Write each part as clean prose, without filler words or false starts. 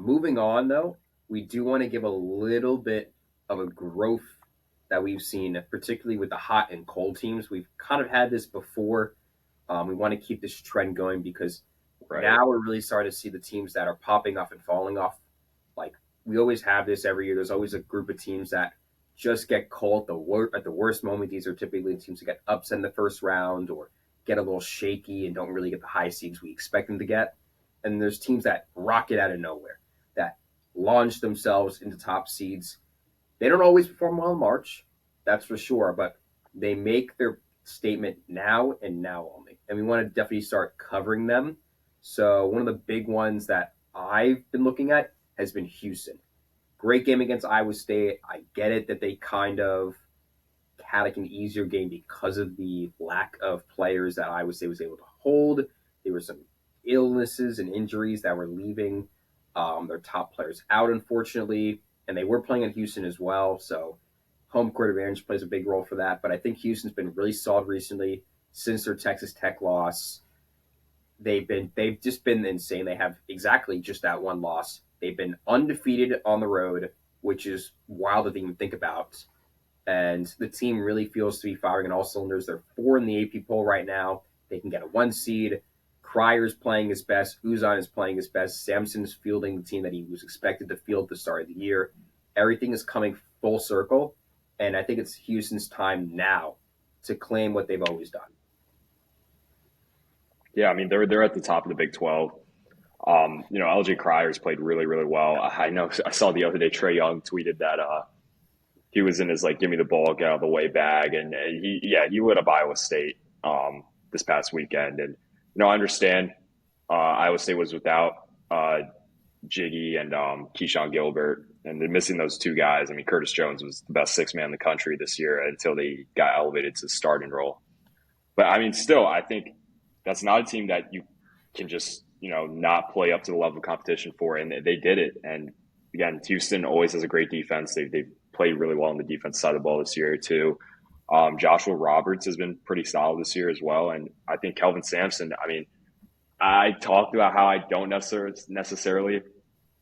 Moving on, though, we do want to give a little bit of a growth that we've seen, particularly with the hot and cold teams. We've kind of had this before. We want to keep this trend going because Right. now we're really starting to see the teams that are popping off and falling off. Like we always have this every year. There's always a group of teams that just get cold at the worst moment. These are typically the teams that get upset in the first round or get a little shaky and don't really get the high seeds we expect them to get. And there's teams that rocket out of nowhere, that launch themselves into top seeds. They don't always perform well in March, that's for sure, but they make their statement now and now only. And we want to definitely start covering them. So one of the big ones that I've been looking at has been Houston. Great game against Iowa State. I get it that they kind of had like an easier game because of the lack of players that Iowa State was able to hold. There were some illnesses and injuries that were leaving their top players out, unfortunately, and they were playing in Houston as well. So home court advantage plays a big role for that. But I think Houston's been really solid recently since their Texas Tech loss. They've just been insane. They have exactly just that one loss. They've been undefeated on the road, which is wild to even think about. And the team really feels to be firing on all cylinders. They're four in the AP poll right now. They can get a one seed. Crier's playing his best. Uzan is playing his best. Samson's fielding the team that he was expected to field at the start of the year. Everything is coming full circle. And I think it's Houston's time now to claim what they've always done. Yeah, I mean they're at the top of the Big 12. LJ Crier's played really, really well. I know I saw the other day Trey Young tweeted that he was in his like give me the ball, get out of the way bag, and he lit up Iowa State this past weekend. And I understand Iowa State was without Jiggy and Keyshawn Gilbert, and they're missing those two guys. I mean, Curtis Jones was the best six man in the country this year until they got elevated to starting role. But I mean, still, I think that's not a team that you can just not play up to the level of competition for, and they did it. And again, Houston always has a great defense. They've played really well on the defense side of the ball this year too. Joshua Roberts has been pretty solid this year as well, and I think Kelvin Sampson. I mean, I talked about how I don't necessarily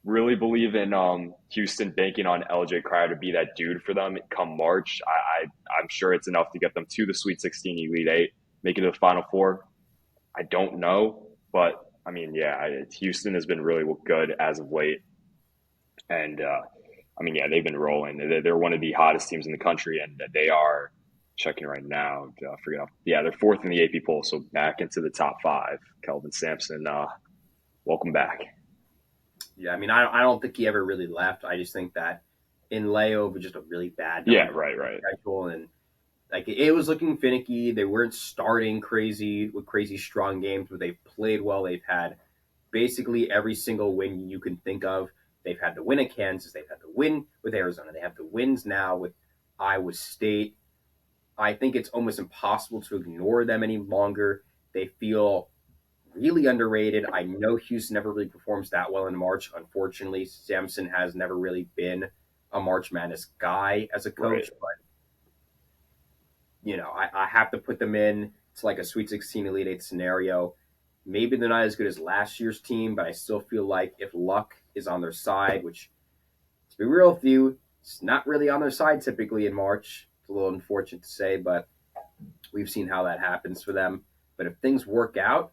really believe in Houston banking on LJ Cryer to be that dude for them come March. I'm sure it's enough to get them to the Sweet 16, Elite Eight, make it to the Final Four. I don't know, but I mean, yeah, Houston has been really good as of late, and I mean, yeah, they've been rolling. They're one of the hottest teams in the country, and they are checking right now. They're fourth in the AP poll, so back into the top five. Kelvin Sampson, welcome back. Yeah, I mean, I don't think he ever really left. I just think that in layover, just a really bad Yeah, right. schedule, and like it was looking finicky. They weren't starting crazy with crazy strong games, but they've played well. They've had basically every single win you can think of. They've had the win at Kansas. They've had the win with Arizona. They have the wins now with Iowa State. I think it's almost impossible to ignore them any longer. They feel really underrated. I know Houston never really performs that well in March. Unfortunately, Sampson has never really been a March Madness guy as a coach, Right. but I have to put them in to like a Sweet 16 Elite Eight scenario. Maybe they're not as good as last year's team, but I still feel like if luck is on their side, which to be real with you, it's not really on their side typically in March. It's a little unfortunate to say, but we've seen how that happens for them. But if things work out,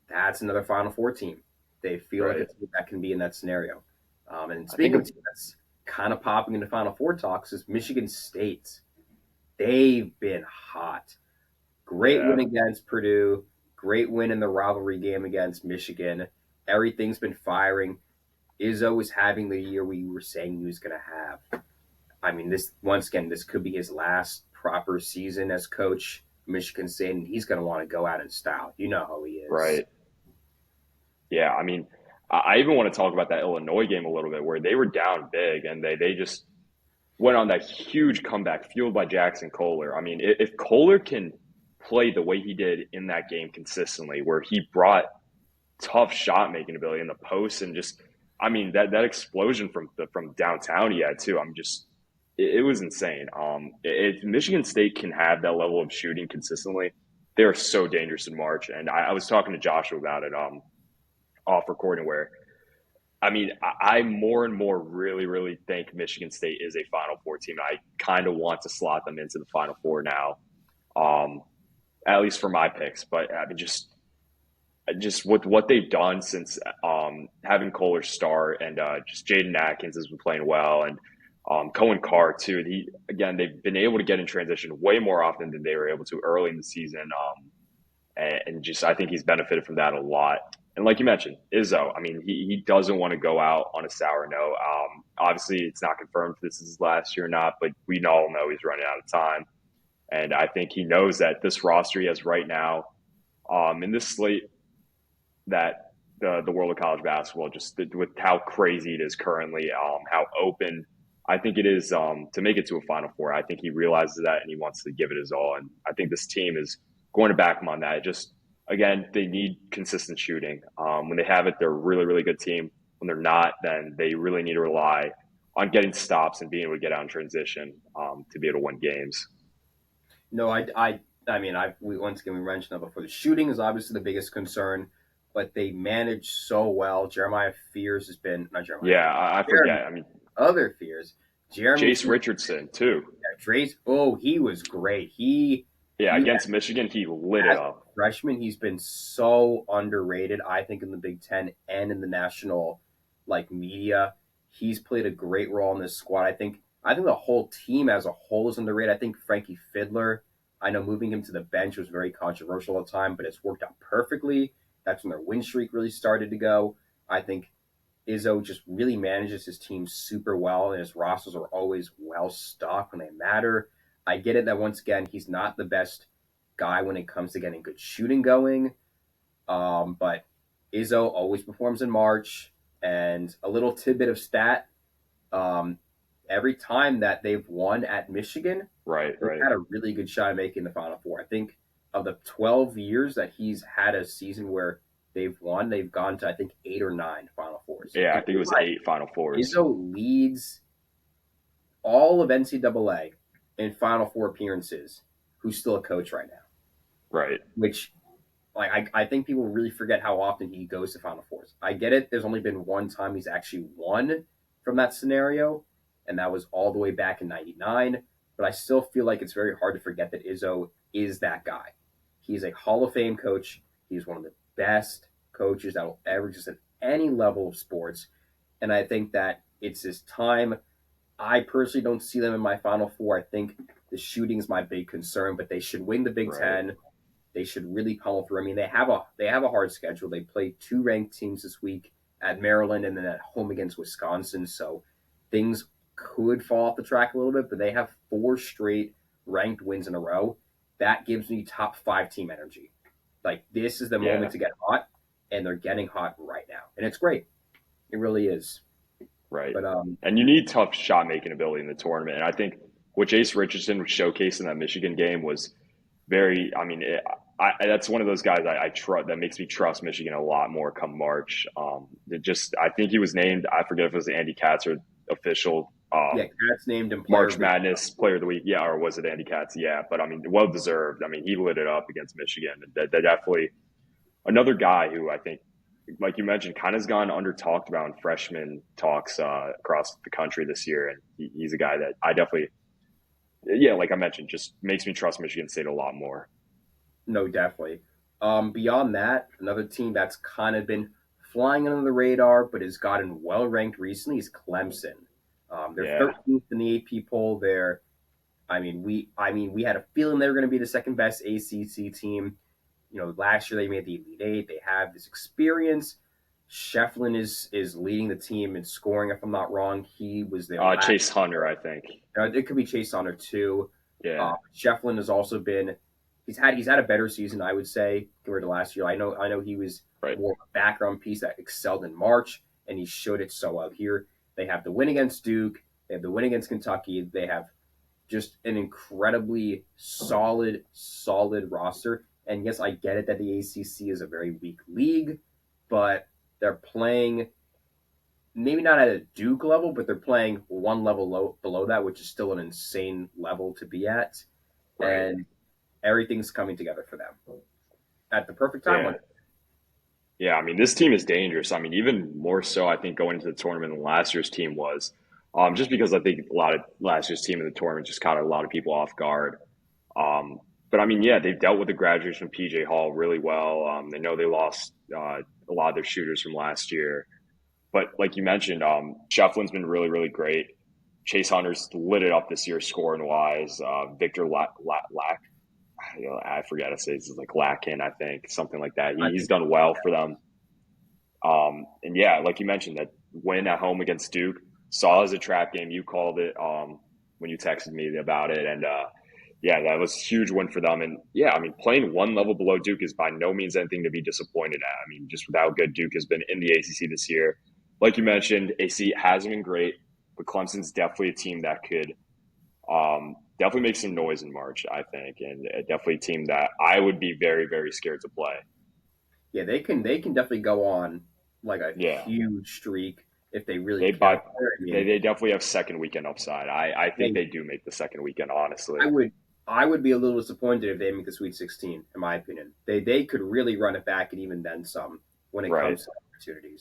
that's another Final Four team. They feel like a team that can be in that scenario. And speaking of teams that's kind of popping into Final Four talks is Michigan State. They've been hot. Great win against Purdue. Great win in the rivalry game against Michigan. Everything's been firing. Izzo was having the year we were saying he was going to have. I mean, this could be his last proper season as coach Michigan State, and he's going to want to go out in style. You know how he is. Right. Yeah, I mean, I even want to talk about that Illinois game a little bit where they were down big and they just went on that huge comeback fueled by Jackson Kohler. I mean, if Kohler can play the way he did in that game consistently, where he brought tough shot making ability in the post and just, I mean, that explosion from downtown he had too. I'm just, it was insane. If Michigan State can have that level of shooting consistently, they are so dangerous in March. And I was talking to Joshua about it off recording where I mean, I more and more really, really think Michigan State is a Final Four team. I kind of want to slot them into the Final Four now, um, at least for my picks. But I mean, just with what they've done since having Kohler start and just Jaden Atkins has been playing well and Cohen Carr too. They've been able to get in transition way more often than they were able to early in the season, and just I think he's benefited from that a lot. And like you mentioned, Izzo, I mean, he doesn't want to go out on a sour note. Obviously, it's not confirmed if this is his last year or not, but we all know he's running out of time. And I think he knows that this roster he has right now, in this slate, that the world of college basketball, just with how crazy it is currently, how open I think it is to make it to a Final Four. I think he realizes that and he wants to give it his all. And I think this team is going to back him on that. It just again, they need consistent shooting. When they have it, they're a really, really good team. When they're not, then they really need to rely on getting stops and being able to get out in transition to be able to win games. No, I mean, we once again we mentioned that before. The shooting is obviously the biggest concern, but they manage so well. Jeremiah Fears has been not Jeremiah Yeah, Fears, I Jeremy, forget. I mean, other Fears. Jeremy Jace Fears, Richardson too. Trace. Oh, he was great. Yeah, He against Michigan, he lit it as a up. freshman, he's been so underrated. I think in the Big Ten and in the national media, he's played a great role in this squad. I think the whole team as a whole is underrated. I think Frankie Fiddler. I know moving him to the bench was very controversial at the time, but it's worked out perfectly. That's when their win streak really started to go. I think Izzo just really manages his team super well, and his rosters are always well stocked when they matter. I get it that once again he's not the best guy when it comes to getting good shooting going, but Izzo always performs in March. And a little tidbit of stat: um, every time that they've won at Michigan, Right, they've right. had a really good shot at making the Final Four. I think of the 12 years that he's had a season where they've won, they've gone to I think 8 or 9 Final Fours. Yeah, And I think it was 8 Final Fours. Izzo leads all of NCAA in Final Four appearances. Who's still a coach right now? Right. Which I think people really forget how often he goes to Final Fours. I get it. There's only been one time he's actually won from that scenario, and that was all the way back in '99. But I still feel like it's very hard to forget that Izzo is that guy. He's a Hall of Fame coach. He's one of the best coaches that will ever exist at any level of sports. And I think that it's his time. I personally don't see them in my Final Four. I think the shooting is my big concern, but they should win the Big Right. Ten. They should really pummel through. I mean, they have a hard schedule. They play 2 ranked teams this week at Maryland and then at home against Wisconsin. So things could fall off the track a little bit, but they have 4 straight ranked wins in a row. That gives me top 5 team energy. Like this is the Yeah. moment to get hot, and they're getting hot right now, and it's great. It really is. Right. But And you need tough shot making ability in the tournament. And I think what Jace Richardson showcased in that Michigan game was very. I mean, that's one of those guys I trust that makes me trust Michigan a lot more come March. I think he was named. I forget if it was the Andy Katz or official yeah, Cat's named him player March of the Madness Player of the Week. Yeah, or was it Andy Katz? Yeah, but I mean, well deserved. I mean, he lit it up against Michigan. That definitely another guy who I think, like you mentioned, kind of has gone under talked about in freshman talks across the country this year, and he's a guy that I definitely, yeah, like I mentioned, just makes me trust Michigan State a lot more. No, definitely. Beyond that, another team that's kind of been flying under the radar but has gotten well ranked recently is Clemson. They're Yeah, 13th in the AP poll. We had a feeling they were going to be the second best ACC team. Last year they made the Elite Eight. They have this experience. Shefflin is leading the team in scoring, if I'm not wrong. He was there last. Chase Hunter, I think. It could be Chase Honor too. Yeah, Shefflin has also been he's had a better season, I would say, compared to last year. I know he was right. more of a background piece that excelled in March, and he showed it so well here. They have the win against Duke. They have the win against Kentucky. They have just an incredibly solid roster. And yes, I get it that the ACC is a very weak league, but they're playing maybe not at a Duke level, but they're playing one level below that, which is still an insane level to be at. Right. And everything's coming together for them at the perfect time. Yeah. Yeah, I mean, this team is dangerous. I mean, even more so, I think, going into the tournament than last year's team was, just because I think a lot of last year's team in the tournament just caught a lot of people off guard. But I mean, yeah, they've dealt with the graduation of PJ Hall really well. They know they lost a lot of their shooters from last year. But like you mentioned, Shefflin's been really, really great. Chase Hunter's lit it up this year, scoring wise. Victor Lack, I forget to say it's like Lackin, I think, something like that. I He's think done well for them. And yeah, like you mentioned, that win at home against Duke saw as a trap game. You called it when you texted me about it, and yeah, that was a huge win for them. And yeah, I mean, playing one level below Duke is by no means anything to be disappointed at. I mean, just with how good Duke has been in the ACC this year. Like you mentioned, AC hasn't been great, but Clemson's definitely a team that could definitely make some noise in March, I think, and definitely a team that I would be very, very scared to play. yeah, they can definitely go on like a Yeah, huge streak if they really they care. by I they, mean, they definitely have second weekend upside. I think they, they do make the second weekend, honestly. I would be a little disappointed if they make the Sweet 16. In my opinion, they could really run it back and even then some when it Right. comes to opportunities.